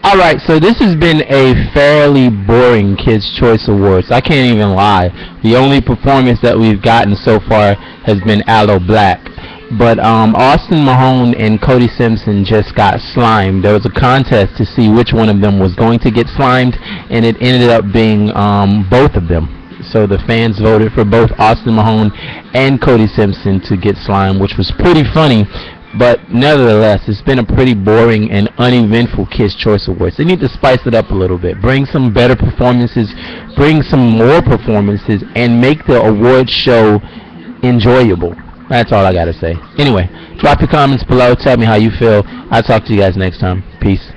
Alright, so this has been a fairly boring Kids' Choice Awards. I can't even lie. The only performance that we've gotten so far has been Aloe Black. But Austin Mahone and Cody Simpson just got slimed. There was a contest to see which one of them was going to get slimed, and it ended up being both of them. So the fans voted for both Austin Mahone and Cody Simpson to get slimed, which was pretty funny. But nevertheless, it's been a pretty boring and uneventful Kids' Choice Awards. They need to spice it up a little bit. Bring some better performances, bring some more performances, and make the awards show enjoyable. That's all I gotta say. Anyway, drop your comments below. Tell me how you feel. I'll talk to you guys next time. Peace.